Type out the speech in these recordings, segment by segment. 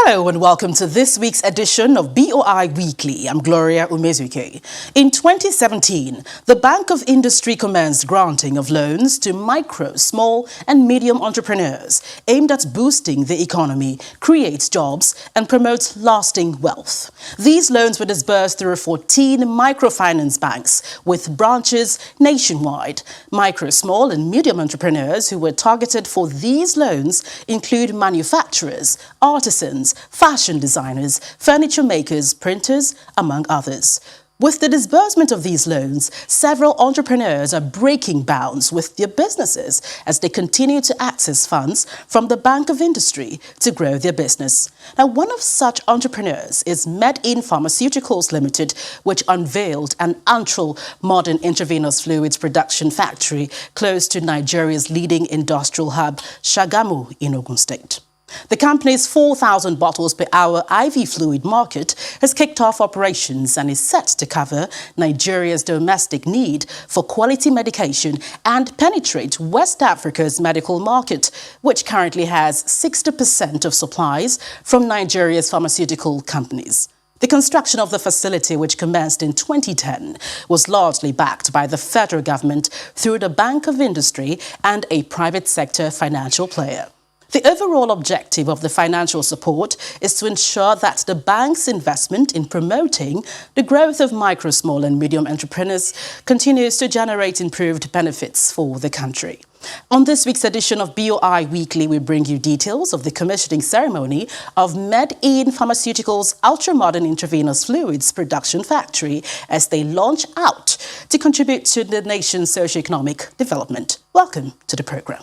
Hello and welcome to this week's edition of BOI Weekly. I'm Gloria Umezuke. In 2017, the Bank of Industry commenced granting of loans to micro, small and medium entrepreneurs aimed at boosting the economy, create jobs and promote lasting wealth. These loans were disbursed through 14 microfinance banks with branches nationwide. Micro, small and medium entrepreneurs who were targeted for these loans include manufacturers, artisans, fashion designers, furniture makers, printers, among others. With the disbursement of these loans, several entrepreneurs are breaking bounds with their businesses as they continue to access funds from the Bank of Industry to grow their business. Now, one of such entrepreneurs is BOI Pharmaceuticals Limited, which unveiled an antral modern intravenous fluids production factory close to Nigeria's leading industrial hub, Shagamu, in Ogun State. The company's 4,000 bottles per hour IV fluid market has kicked off operations and is set to cover Nigeria's domestic need for quality medication and penetrate West Africa's medical market, which currently has 60% of supplies from Nigeria's pharmaceutical companies. The construction of the facility, which commenced in 2010, was largely backed by the federal government through the Bank of Industry and a private sector financial player. The overall objective of the financial support is to ensure that the bank's investment in promoting the growth of micro, small and medium entrepreneurs continues to generate improved benefits for the country. On this week's edition of BOI Weekly, we bring you details of the commissioning ceremony of BOI Pharmaceuticals' ultra-modern intravenous fluids production factory as they launch out to contribute to the nation's socio-economic development. Welcome to the program.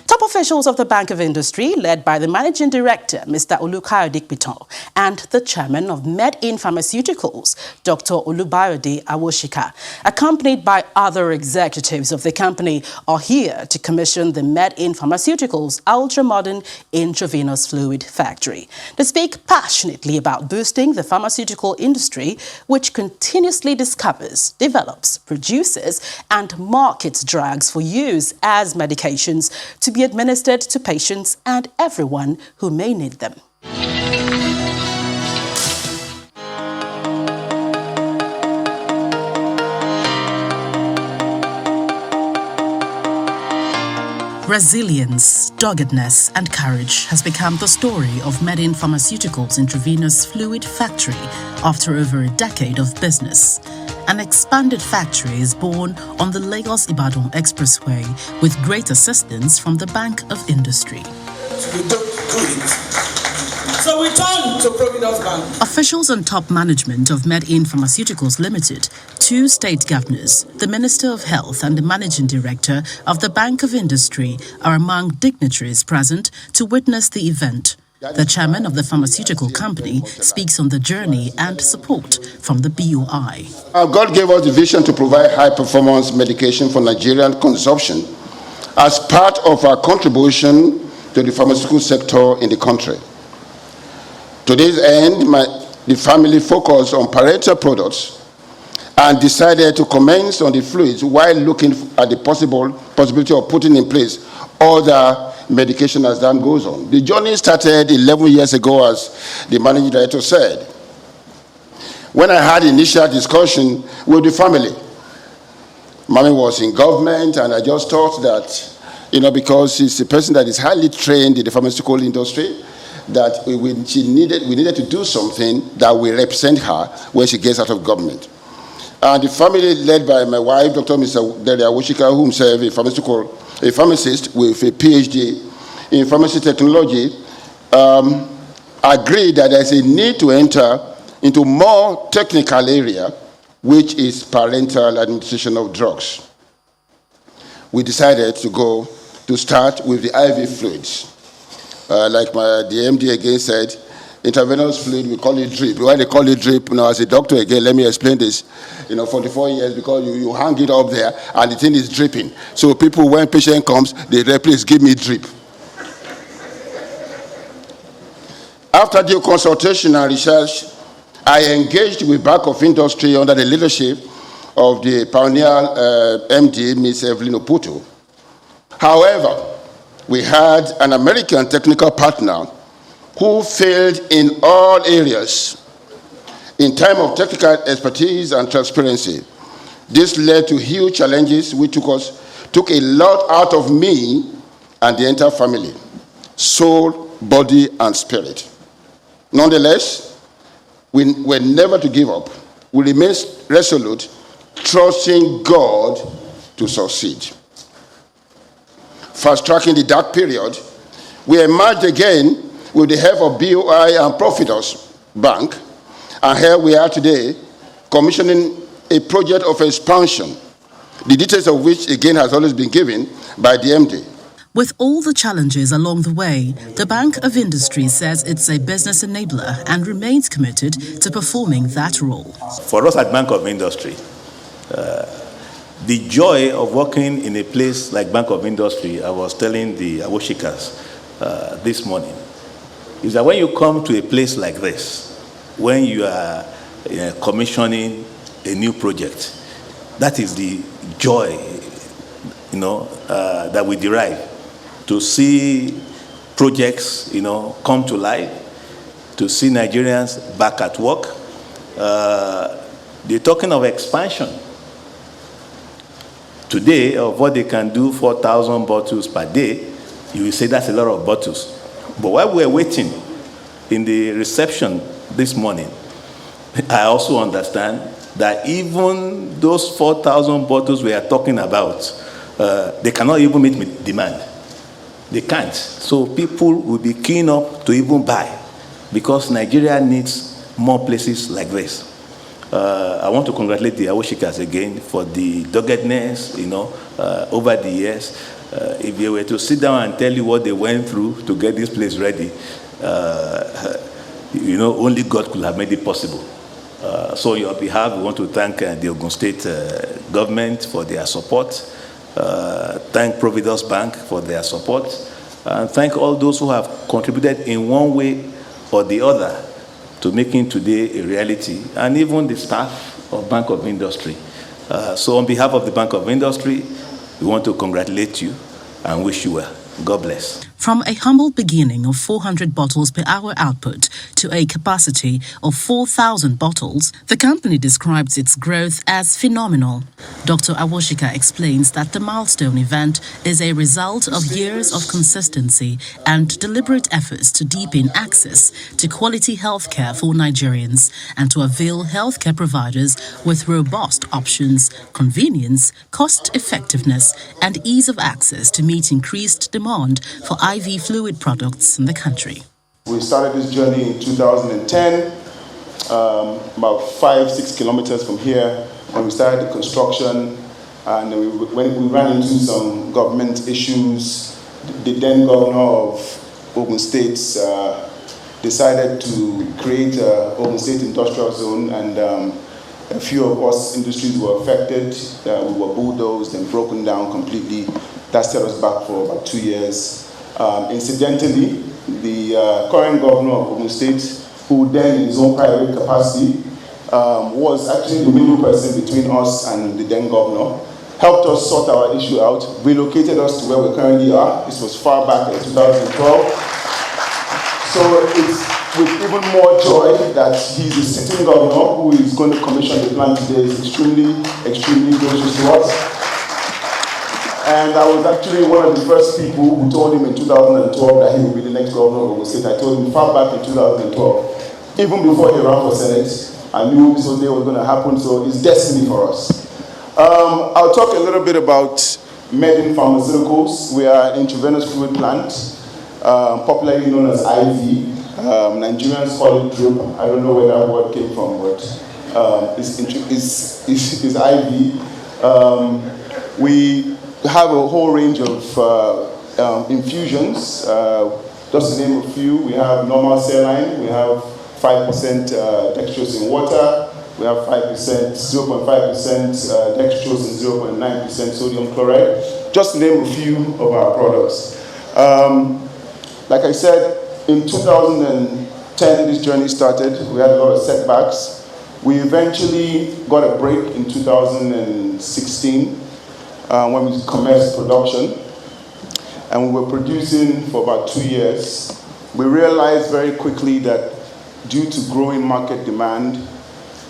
Top officials of the Bank of Industry, led by the Managing Director, Mr. Olukayode Piton, and the Chairman of BOI Pharmaceuticals, Dr. Olubayode Awoshika, accompanied by other executives of the company, are here to commission the BOI Pharmaceuticals ultra-modern intravenous fluid factory. They speak passionately about boosting the pharmaceutical industry, which continuously discovers, develops, produces, and markets drugs for use as medications to be administered to patients and everyone who may need them. Resilience, doggedness and courage has become the story of BOI Pharmaceuticals' intravenous fluid factory after over a decade of business. An expanded factory is born on the Lagos-Ibadan Expressway with great assistance from the Bank of Industry. So we turn to Providence Bank. Officials and top management of BOI Pharmaceuticals Limited, two state governors, the Minister of Health and the Managing Director of the Bank of Industry are among dignitaries present to witness the event. The chairman of the pharmaceutical company speaks on the journey and support from the BOI. God gave us the vision to provide high-performance medication for Nigerian consumption as part of our contribution to the pharmaceutical sector in the country. To this end, the family focused on parental products and decided to commence on the fluids while looking at the possibility of putting in place other medication as time goes on. The journey started 11 years ago, as the managing director said, when I had initial discussion with the family. Mommy was in government, and I just thought that, because she's a person that is highly trained in the pharmaceutical industry, that we needed to do something that will represent her when she gets out of government. And the family, led by my wife, Dr. Mr. Dele Awoshika, who himself a pharmacist with a PhD in pharmacy technology, agreed that there's a need to enter into more technical area, which is parenteral administration of drugs. We decided to start with the IV fluids. Like the MD again said, intravenous fluid, we call it drip. Why they call it drip? As a doctor again, let me explain this. 44 years, because you hang it up there and the thing is dripping. So people, when patient comes, they say, please give me drip. After due consultation and research, I engaged with Bank of Industry under the leadership of the pioneer MD, Ms. Evelyn Oputo. However, we had an American technical partner who failed in all areas. In terms of technical expertise and transparency, this led to huge challenges which took a lot out of me and the entire family, soul, body, and spirit. Nonetheless, we were never to give up. We remained resolute, trusting God to succeed. Fast-tracking the dark period, we emerged again with the help of BOI and Profitos Bank, and here we are today, commissioning a project of expansion, the details of which again has always been given by the MD. With all the challenges along the way, the Bank of Industry says it's a business enabler and remains committed to performing that role. For us at Bank of Industry, the joy of working in a place like Bank of Industry, I was telling the Awoshikas this morning, is that when you come to a place like this, when you are commissioning a new project, that is the joy, that we derive. To see projects, come to life, to see Nigerians back at work. They're talking of expansion today of what they can do, 4,000 bottles per day. You will say that's a lot of bottles. But while we were waiting in the reception this morning, I also understand that even those 4,000 bottles we are talking about, they cannot even meet demand. They can't. So people will be keen up to even buy because Nigeria needs more places like this. I want to congratulate the Awoshikas again for the doggedness, over the years. If they were to sit down and tell you what they went through to get this place ready, only God could have made it possible. So on your behalf, we want to thank the Ogun State government for their support. Thank Providence Bank for their support, and thank all those who have contributed in one way or the other to making today a reality, and even the staff of Bank of Industry. So on behalf of the Bank of Industry, we want to congratulate you and wish you well. God bless. From a humble beginning of 400 bottles per hour output to a capacity of 4,000 bottles, the company describes its growth as phenomenal. Dr. Awoshika explains that the milestone event is a result of years of consistency and deliberate efforts to deepen access to quality healthcare for Nigerians and to avail healthcare providers with robust options, convenience, cost-effectiveness, and ease of access to meet increased demand for IV fluid products in the country. We started this journey in 2010, about 5-6 kilometers from here, when we started the construction, and when we ran into some government issues. The then governor of Ogun State decided to create an Ogun State industrial zone, and a few of us industries were affected. We were bulldozed and broken down completely. That set us back for about 2 years. Incidentally, the current governor of Ogun State, who then in his own private capacity was actually the middle person between us and the then governor, helped us sort our issue out, relocated us to where we currently are. This was far back in 2012. So it's with even more joy that he's the sitting governor who is going to commission the plan today. Is extremely, extremely gracious to us. And I was actually one of the first people who told him in 2012 that he would be the next governor of Ogun State. I told him far back in 2012. Even before he ran for Senate, I knew this day was going to happen, so it's destiny for us. I'll talk a little bit about Medin Pharmaceuticals. We are an intravenous fluid plant, popularly known as IV. Nigerians call it drip. I don't know where that word came from, but it's IV. We have a whole range of infusions. Just to name a few, we have normal saline, we have 5% dextrose in water, we have 0.5% dextrose and 0.9% sodium chloride, just to name a few of our products. Like I said, in 2010, this journey started. We had a lot of setbacks. We eventually got a break in 2016 when we commenced production. and we were producing for about 2 years. We realized very quickly that due to growing market demand,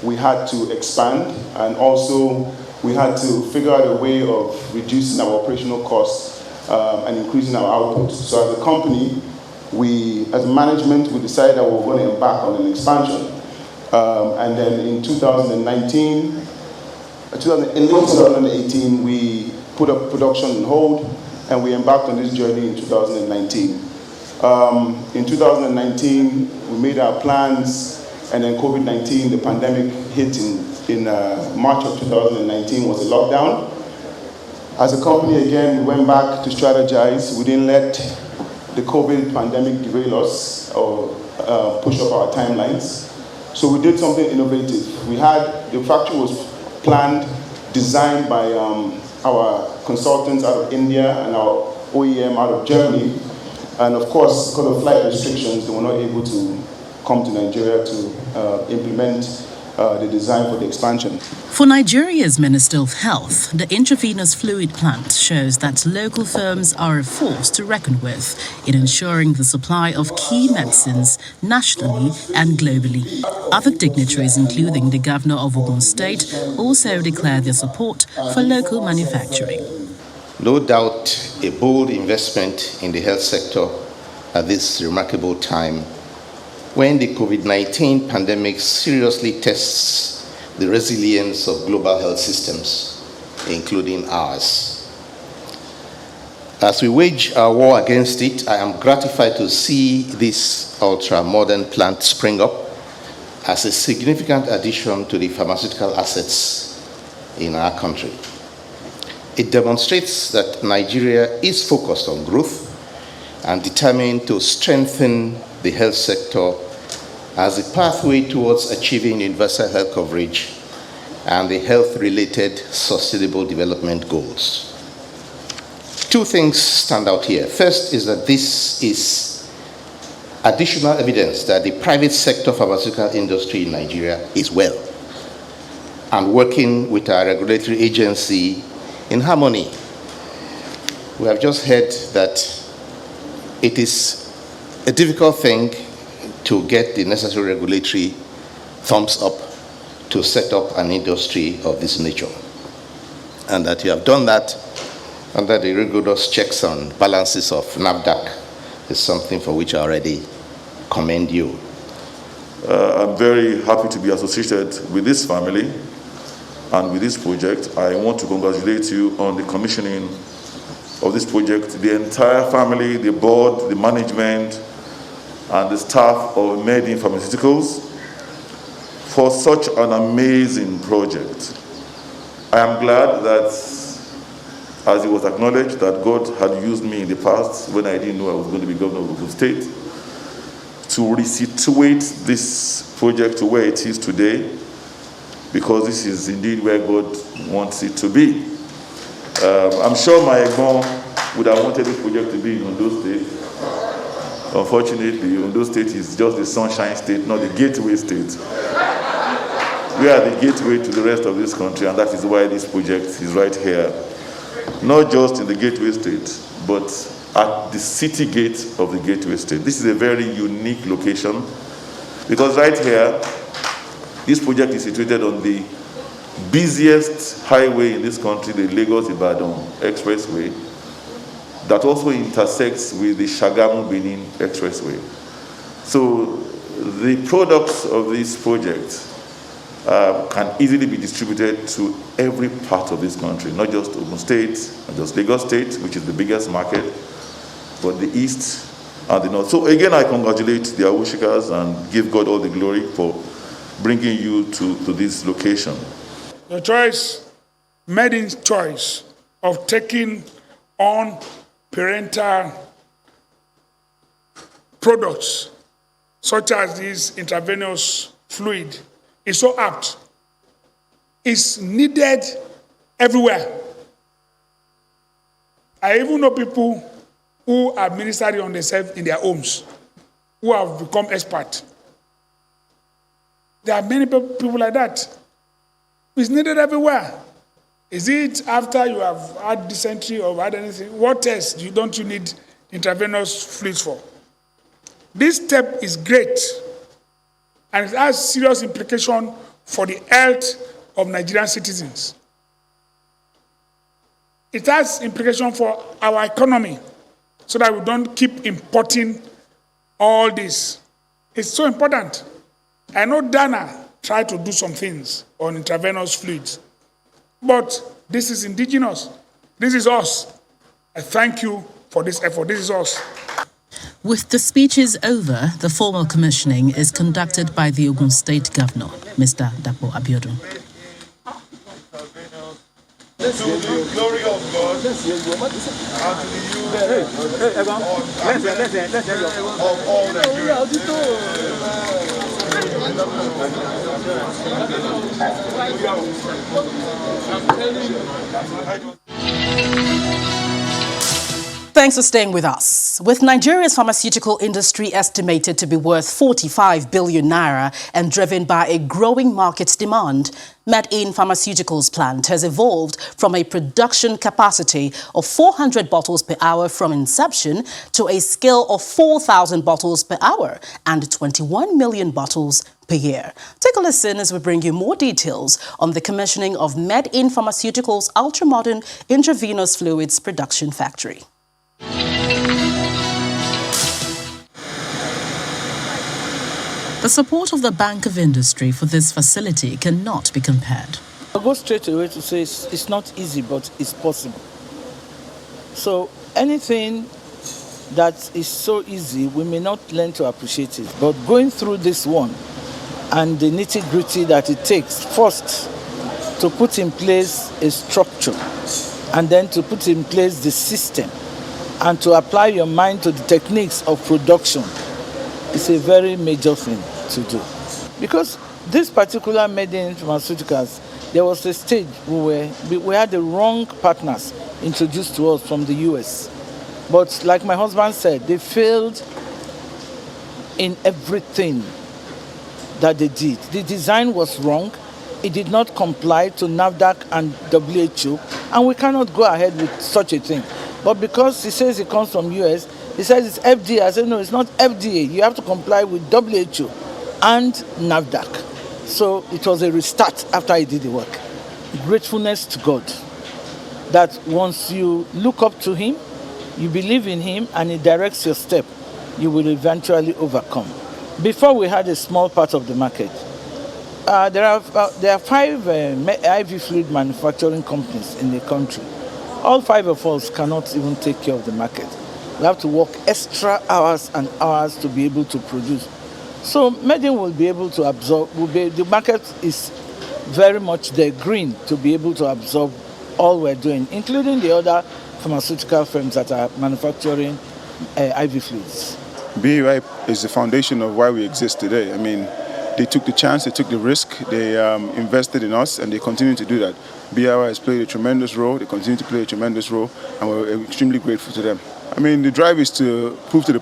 we had to expand, and also we had to figure out a way of reducing our operational costs and increasing our output. So as a company, as management, we decided that we were going to embark on an expansion. And then in 2018, we put up production on hold, and we embarked on this journey in 2019. In 2019, we made our plans, and then COVID-19, the pandemic hit in March of 2019, was a lockdown. As a company, again, we went back to strategize. We didn't let the COVID pandemic derail us or push up our timelines. So we did something innovative. The factory was planned, designed by our consultants out of India and our OEM out of Germany. And of course, because of flight restrictions, they were not able to come to Nigeria to implement the design for the expansion. For Nigeria's Minister of Health, the intravenous fluid plant shows that local firms are a force to reckon with in ensuring the supply of key medicines nationally and globally. Other dignitaries, including the Governor of Ogun State, also declared their support for local manufacturing. No doubt, a bold investment in the health sector at this remarkable time when the COVID-19 pandemic seriously tests the resilience of global health systems, including ours. As we wage our war against it, I am gratified to see this ultra-modern plant spring up as a significant addition to the pharmaceutical assets in our country. It demonstrates that Nigeria is focused on growth and determined to strengthen the health sector as a pathway towards achieving universal health coverage and the health-related sustainable development goals. Two things stand out here. First is that this is additional evidence that the private sector pharmaceutical industry in Nigeria is well and working with our regulatory agency in harmony. We have just heard that it is a difficult thing to get the necessary regulatory thumbs up to set up an industry of this nature. And that you have done that under the rigorous checks and balances of NAFDAC is something for which I already commend you. I'm very happy to be associated with this family and with this project. I want to congratulate you on the commissioning of this project, the entire family, the board, the management, and the staff of Made in Pharmaceuticals for such an amazing project. I am glad that, as it was acknowledged, that God had used me in the past when I didn't know I was going to be governor of Ogun State to resituate this project to where it is today, because this is indeed where God wants it to be. I'm sure my Egbon would have wanted this project to be in Ondo State. Unfortunately, Ondo State is just the sunshine state, not the gateway state. We are the gateway to the rest of this country, and that is why this project is right here. Not just in the gateway state, but at the city gate of the gateway state. This is a very unique location, because right here, this project is situated on the busiest highway in this country, the Lagos-Ibadan Expressway, that also intersects with the Shagamu-Benin Expressway. So the products of this project can easily be distributed to every part of this country, not just Ogun State, not just Lagos State, which is the biggest market, but the East and the North. So again, I congratulate the Awushikas and give God all the glory for bringing you to this location. The choice, made in choice, of taking on parental products, such as this intravenous fluid, is so apt. It's needed everywhere. I even know people who are ministering on themselves in their homes, who have become experts. There are many people like that. It's needed everywhere. Is it after you have had dysentery or had anything? What else don't you need intravenous fluids for? This step is great, and it has serious implication for the health of Nigerian citizens. It has implication for our economy, so that we don't keep importing all this. It's so important. I know Dana tried to do some things on intravenous fluids, but this is indigenous. This is us. I thank you for this effort. This is us. With the speeches over, the formal commissioning is conducted by the Ogun State Governor, Mr. Dapo Abiodun. To the glory of God and to the use of all Nigerians. Thanks for staying with us. With Nigeria's pharmaceutical industry estimated to be worth 45 billion naira and driven by a growing market demand, Med-In Pharmaceuticals plant has evolved from a production capacity of 400 bottles per hour from inception to a scale of 4,000 bottles per hour and 21 million bottles per year. Take a listen as we bring you more details on the commissioning of Med-In Pharmaceuticals' ultra-modern intravenous fluids production factory. The support of the Bank of Industry for this facility cannot be compared. I'll go straight away to say it's not easy, but it's possible. So anything that is so easy, we may not learn to appreciate it. But going through this one and the nitty-gritty that it takes, first to put in place a structure and then to put in place the system and to apply your mind to the techniques of production, it's a very major thing to do. Because this particular Med-In Pharmaceuticals, there was a stage we had the wrong partners introduced to us from the US. But like my husband said, they failed in everything that they did. The design was wrong. It did not comply to NAFDAC and WHO, and we cannot go ahead with such a thing. But because he says it comes from US, he says it's FDA. I said, no, it's not FDA. You have to comply with WHO and NAFDAC. So it was a restart after he did the work. Gratefulness to God that once you look up to him, you believe in him, and he directs your step, you will eventually overcome. Before we had a small part of the market. There are 5 IV fluid manufacturing companies in the country. All 5 of us cannot even take care of the market. We have to work extra hours and hours to be able to produce. So Med-In will be able to absorb, the market is very much there, green, to be able to absorb all we're doing, including the other pharmaceutical firms that are manufacturing IV fluids. BOI is the foundation of why we exist today. I mean, they took the chance, they took the risk, they invested in us, and they continue to do that. BOI has played a tremendous role, they continue to play a tremendous role, and we're extremely grateful to them. I mean, the drive is to prove to the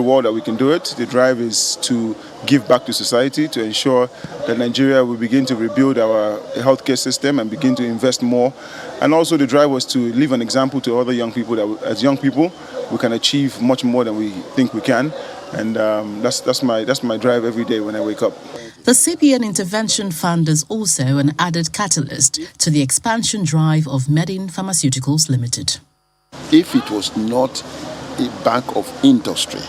world that we can do it. The drive is to give back to society, to ensure that Nigeria will begin to rebuild our healthcare system and begin to invest more. And also the drive was to leave an example to other young people that as young people, we can achieve much more than we think we can. And that's my drive every day when I wake up. The CBN Intervention Fund is also an added catalyst to the expansion drive of Med-In Pharmaceuticals Limited. If it was not a bank of industry,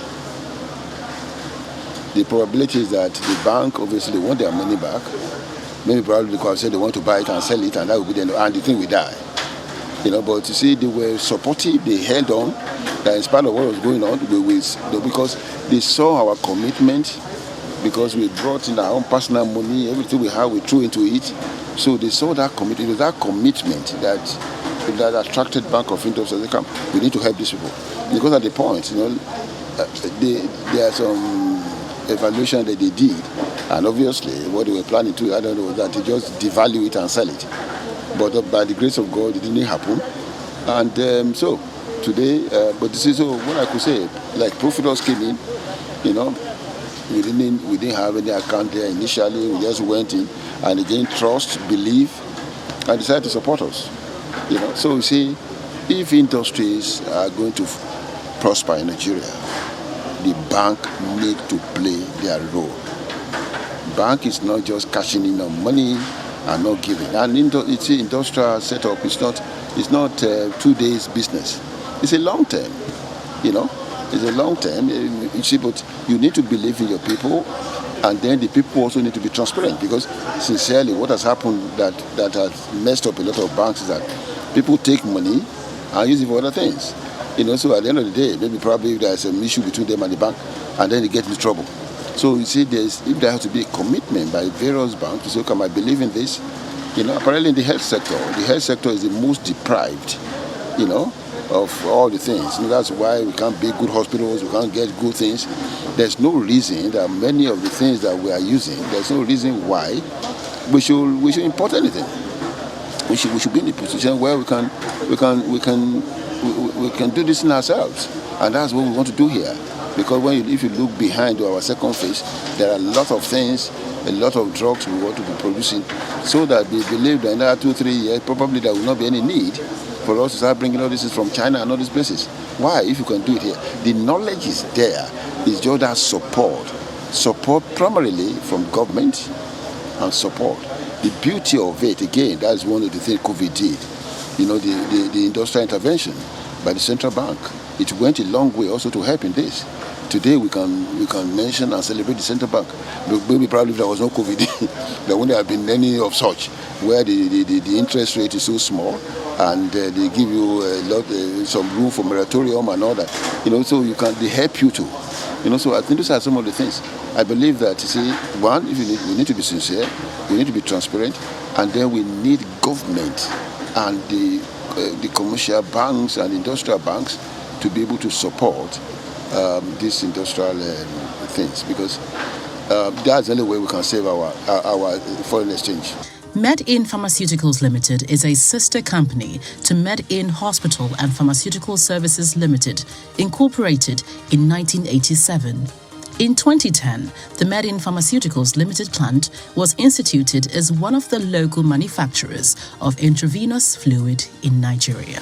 the probability is that the bank obviously want their money back. Maybe probably because they want to buy it and sell it, and that will be the end, and the thing will die. But you see, they were supportive, they held on, that in spite of what was going on, because they saw our commitment, because we brought in our own personal money, everything we had, we threw into it. So they saw that commitment. It was that commitment that attracted Bank of Industry. They come, we need to help these people. Because at the point, there are some evaluation that they did, and obviously what they were planning to, I don't know, that they just devalue it and sell it. But by the grace of God, it didn't happen. And so today, but this is what I could say, like Profitors came in, we didn't have any account there initially. We just went in and again trust, believe, and decided to support us. So you see, if industries are going to prosper in Nigeria, the bank need to play their role. Bank is not just cashing in on money and not giving. And it's an industrial setup. It's not 2 days business. It's a long term. It's a long term. You see, but you need to believe in your people, and then the people also need to be transparent, because sincerely, what has happened that has messed up a lot of banks is that people take money and use it for other things. So at the end of the day, maybe probably there's an issue between them and the bank, and then they get into trouble. So you see, if there has to be a commitment by various banks to say, okay, I believe in this. Apparently in the health sector is the most deprived, of all the things. That's why we can't build good hospitals, we can't get good things. There's no reason that many of the things that we are using, there's no reason why we should import anything. We should be in a position where we can do this in ourselves, and that's what we want to do here. Because if you look behind to our second phase, there are a lot of things, a lot of drugs we want to be producing, so that we believe that in another 2-3 years, probably there will not be any need for us to start bringing all this from China and all these places. Why? If you can do it here, the knowledge is there. It's just that support primarily from government and support. The beauty of it, again, that's one of the things COVID did. The industrial intervention by the central bank. It went a long way also to help in this. Today we can mention and celebrate the central bank. Maybe probably if there was no COVID, there wouldn't have been any of such, where the interest rate is so small, and they give you some room for moratorium and all that. So they help you too. So I think those are some of the things. I believe that, one, we need to be sincere, we need to be transparent, and then we need government and the commercial banks and industrial banks to be able to support these industrial things, because that's the only way we can save our foreign exchange. MedIn Pharmaceuticals Limited is a sister company to MedIn Hospital and Pharmaceutical Services Limited, incorporated in 1987. In 2010, the MedIn Pharmaceuticals Limited plant was instituted as one of the local manufacturers of intravenous fluid in Nigeria.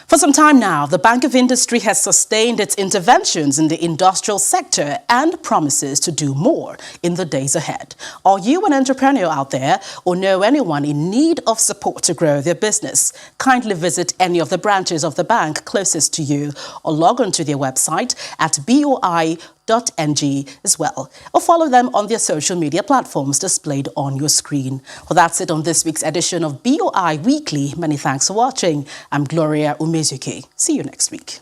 For some time now, the Bank of Industry has sustained its interventions in the industrial sector and promises to do more in the days ahead. Are you an entrepreneur out there or know anyone in need of support to grow their business? Kindly visit any of the branches of the bank closest to you or log on to their website at BOI.ng as well, or follow them on their social media platforms displayed on your screen. Well, that's it on this week's edition of BOI Weekly. Many thanks for watching. I'm Gloria Umezuke. See you next week.